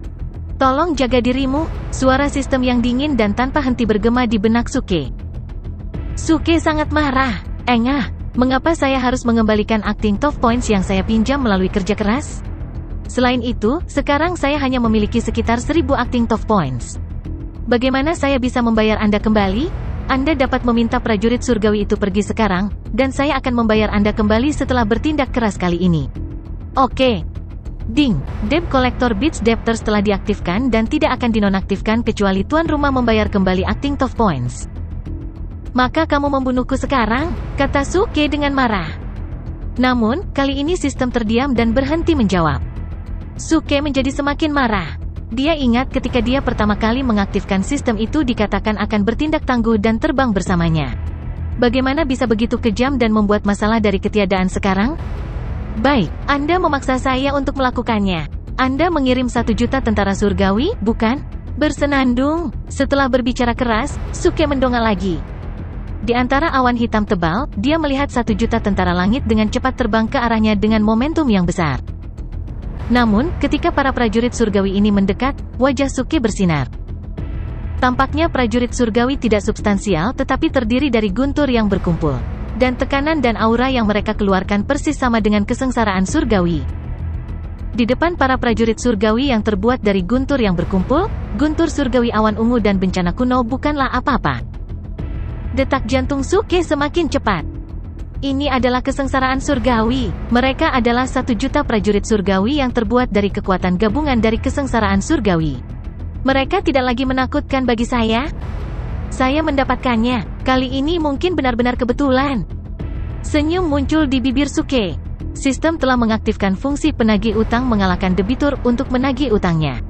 Tolong jaga dirimu, suara sistem yang dingin dan tanpa henti bergema di benak Suke. Suke sangat marah. Mengapa saya harus mengembalikan acting tough points yang saya pinjam melalui kerja keras? Selain itu, sekarang saya hanya memiliki sekitar 1.000 acting tough points. Bagaimana saya bisa membayar Anda kembali? Anda dapat meminta prajurit surgawi itu pergi sekarang, dan saya akan membayar Anda kembali setelah bertindak keras kali ini. Oke. Ding, debt collector beats debtors telah diaktifkan dan tidak akan dinonaktifkan kecuali tuan rumah membayar kembali acting tough points. Maka kamu membunuhku sekarang, kata Suke dengan marah. Namun, kali ini sistem terdiam dan berhenti menjawab. Suke menjadi semakin marah. Dia ingat ketika dia pertama kali mengaktifkan sistem itu dikatakan akan bertindak tangguh dan terbang bersamanya. Bagaimana bisa begitu kejam dan membuat masalah dari ketiadaan sekarang? Baik, Anda memaksa saya untuk melakukannya. Anda mengirim 1 juta tentara surgawi, bukan? Bersenandung. Setelah berbicara keras, Suke mendongak lagi. Di antara awan hitam tebal, dia melihat 1 juta tentara langit dengan cepat terbang ke arahnya dengan momentum yang besar. Namun, ketika para prajurit surgawi ini mendekat, wajah Suke bersinar. Tampaknya prajurit surgawi tidak substansial tetapi terdiri dari guntur yang berkumpul. Dan tekanan dan aura yang mereka keluarkan persis sama dengan kesengsaraan surgawi. Di depan para prajurit surgawi yang terbuat dari guntur yang berkumpul, guntur surgawi awan ungu dan bencana kuno bukanlah apa-apa. Detak jantung Suke semakin cepat. Ini adalah kesengsaraan surgawi. Mereka adalah 1 juta prajurit surgawi yang terbuat dari kekuatan gabungan dari kesengsaraan surgawi. Mereka tidak lagi menakutkan bagi saya. Saya mendapatkannya. Kali ini mungkin benar-benar kebetulan. Senyum muncul di bibir Suke. Sistem telah mengaktifkan fungsi penagih utang mengalahkan debitur untuk menagih utangnya.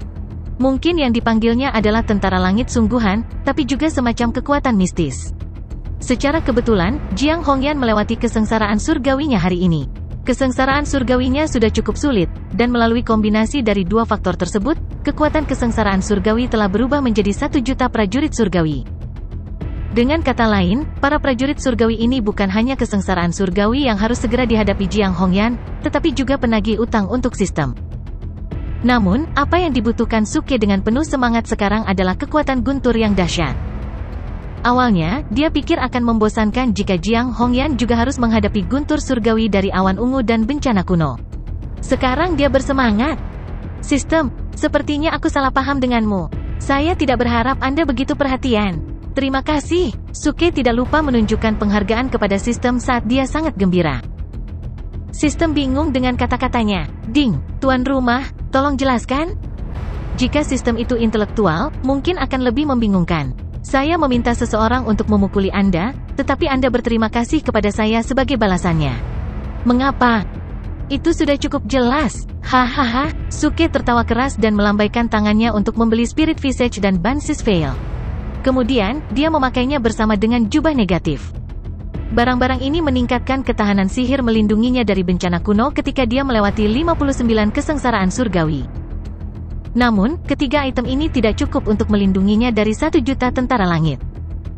Mungkin yang dipanggilnya adalah tentara langit sungguhan, tapi juga semacam kekuatan mistis. Secara kebetulan, Jiang Hongyan melewati kesengsaraan surgawinya hari ini. Kesengsaraan surgawinya sudah cukup sulit, dan melalui kombinasi dari 2 faktor tersebut, kekuatan kesengsaraan surgawi telah berubah menjadi 1 juta prajurit surgawi. Dengan kata lain, para prajurit surgawi ini bukan hanya kesengsaraan surgawi yang harus segera dihadapi Jiang Hongyan, tetapi juga penagih utang untuk sistem. Namun, apa yang dibutuhkan Suke dengan penuh semangat sekarang adalah kekuatan guntur yang dahsyat. Awalnya, dia pikir akan membosankan jika Jiang Hongyan juga harus menghadapi guntur surgawi dari awan ungu dan bencana kuno. Sekarang dia bersemangat. Sistem, sepertinya aku salah paham denganmu. Saya tidak berharap Anda begitu perhatian. Terima kasih. Suke tidak lupa menunjukkan penghargaan kepada sistem saat dia sangat gembira. Sistem bingung dengan kata-katanya. Ding, tuan rumah, tolong jelaskan. Jika sistem itu intelektual, mungkin akan lebih membingungkan. Saya meminta seseorang untuk memukuli Anda, tetapi Anda berterima kasih kepada saya sebagai balasannya. Mengapa? Itu sudah cukup jelas. Hahaha, Suke tertawa keras dan melambaikan tangannya untuk membeli Spirit Visage dan Bansis Veil. Kemudian, dia memakainya bersama dengan jubah negatif. Barang-barang ini meningkatkan ketahanan sihir melindunginya dari bencana kuno ketika dia melewati 59 kesengsaraan surgawi. Namun, ketiga item ini tidak cukup untuk melindunginya dari 1 juta tentara langit.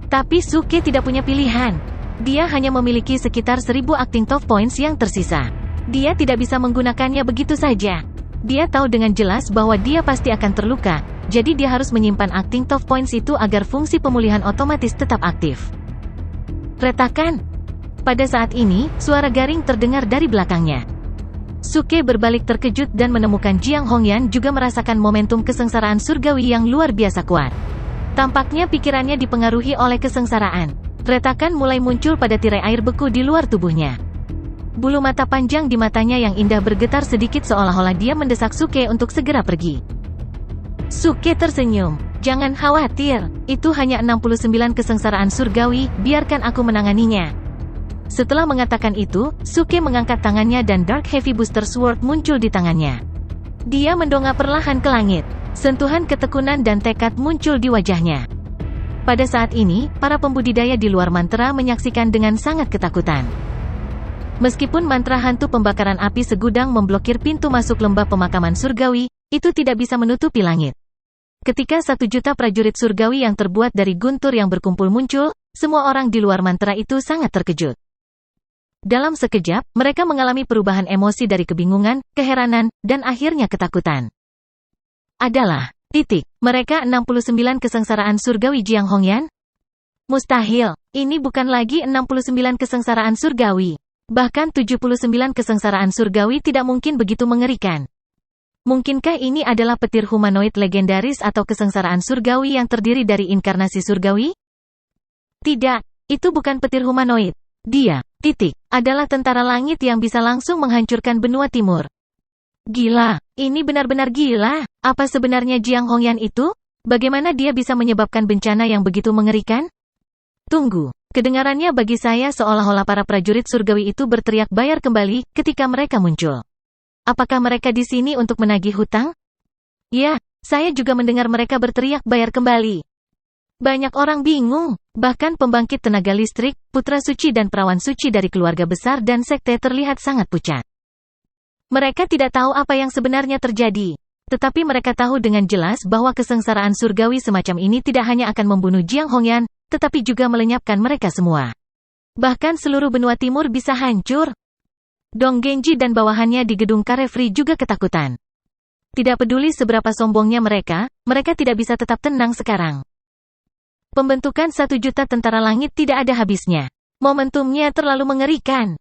Tapi Suke tidak punya pilihan. Dia hanya memiliki sekitar 1.000 acting tough points yang tersisa. Dia tidak bisa menggunakannya begitu saja. Dia tahu dengan jelas bahwa dia pasti akan terluka, jadi dia harus menyimpan acting tough points itu agar fungsi pemulihan otomatis tetap aktif. Retakan. Pada saat ini, suara garing terdengar dari belakangnya. Suke berbalik terkejut dan menemukan Jiang Hongyan juga merasakan momentum kesengsaraan surgawi yang luar biasa kuat. Tampaknya pikirannya dipengaruhi oleh kesengsaraan. Retakan mulai muncul pada tirai air beku di luar tubuhnya. Bulu mata panjang di matanya yang indah bergetar sedikit seolah-olah dia mendesak Suke untuk segera pergi. Suke tersenyum. Jangan khawatir, itu hanya 69 kesengsaraan surgawi, biarkan aku menanganinya. Setelah mengatakan itu, Suke mengangkat tangannya dan Dark Heavy Booster Sword muncul di tangannya. Dia mendongak perlahan ke langit. Sentuhan ketekunan dan tekad muncul di wajahnya. Pada saat ini, para pembudidaya di luar mantra menyaksikan dengan sangat ketakutan. Meskipun mantra hantu pembakaran api segudang memblokir pintu masuk lembah pemakaman surgawi, itu tidak bisa menutupi langit. Ketika 1 juta prajurit surgawi yang terbuat dari guntur yang berkumpul muncul, semua orang di luar mantra itu sangat terkejut. Dalam sekejap, mereka mengalami perubahan emosi dari kebingungan, keheranan, dan akhirnya ketakutan. Adalah, mereka 69 kesengsaraan surgawi Jiang Hongyan? Mustahil, ini bukan lagi 69 kesengsaraan surgawi. Bahkan 79 kesengsaraan surgawi tidak mungkin begitu mengerikan. Mungkinkah ini adalah petir humanoid legendaris atau kesengsaraan surgawi yang terdiri dari inkarnasi surgawi? Tidak, itu bukan petir humanoid. Dia, adalah tentara langit yang bisa langsung menghancurkan benua timur. Gila, ini benar-benar gila. Apa sebenarnya Jiang Hongyan itu? Bagaimana dia bisa menyebabkan bencana yang begitu mengerikan? Tunggu, kedengarannya bagi saya seolah-olah para prajurit surgawi itu berteriak bayar kembali ketika mereka muncul. Apakah mereka di sini untuk menagih hutang? Ya, saya juga mendengar mereka berteriak bayar kembali. Banyak orang bingung, bahkan pembangkit tenaga listrik, putra suci dan perawan suci dari keluarga besar dan sekte terlihat sangat pucat. Mereka tidak tahu apa yang sebenarnya terjadi. Tetapi mereka tahu dengan jelas bahwa kesengsaraan surgawi semacam ini tidak hanya akan membunuh Jiang Hongyan, tetapi juga melenyapkan mereka semua. Bahkan seluruh benua timur bisa hancur. Dong Genji dan bawahannya di gedung Carefree juga ketakutan. Tidak peduli seberapa sombongnya mereka tidak bisa tetap tenang sekarang. Pembentukan 1 juta tentara langit tidak ada habisnya. Momentumnya terlalu mengerikan.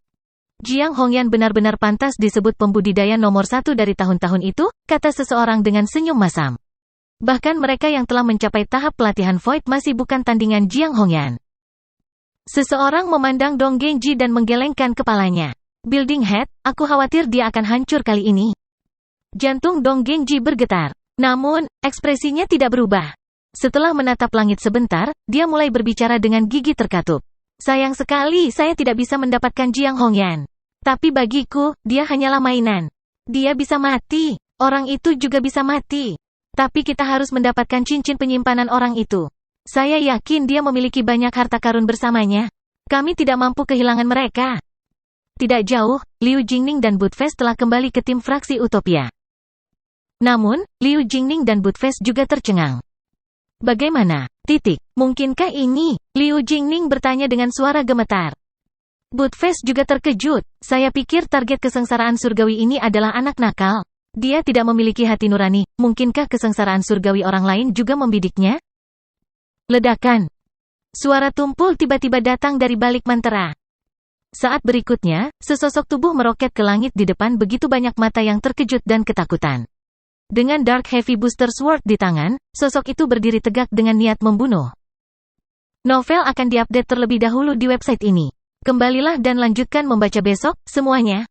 Jiang Hongyan benar-benar pantas disebut pembudidaya nomor 1 dari tahun-tahun itu, kata seseorang dengan senyum masam. Bahkan mereka yang telah mencapai tahap pelatihan Void masih bukan tandingan Jiang Hongyan. Seseorang memandang Dong Genji dan menggelengkan kepalanya. Building Head, aku khawatir dia akan hancur kali ini. Jantung Dong Genji bergetar. Namun, ekspresinya tidak berubah. Setelah menatap langit sebentar, dia mulai berbicara dengan gigi terkatup. Sayang sekali saya tidak bisa mendapatkan Jiang Hongyan. Tapi bagiku, dia hanyalah mainan. Dia bisa mati, orang itu juga bisa mati. Tapi kita harus mendapatkan cincin penyimpanan orang itu. Saya yakin dia memiliki banyak harta karun bersamanya. Kami tidak mampu kehilangan mereka. Tidak jauh, Liu Jingning dan Budfest telah kembali ke tim fraksi Utopia. Namun, Liu Jingning dan Budfest juga tercengang. Bagaimana? Mungkinkah ini? Liu Jingning bertanya dengan suara gemetar. Budfest juga terkejut. Saya pikir target kesengsaraan surgawi ini adalah anak nakal. Dia tidak memiliki hati nurani. Mungkinkah kesengsaraan surgawi orang lain juga membidiknya? Ledakan. Suara tumpul tiba-tiba datang dari balik mantra. Saat berikutnya, sesosok tubuh meroket ke langit di depan begitu banyak mata yang terkejut dan ketakutan. Dengan Dark Heavy Booster Sword di tangan, sosok itu berdiri tegak dengan niat membunuh. Novel akan diupdate terlebih dahulu di website ini. Kembalilah dan lanjutkan membaca besok, semuanya.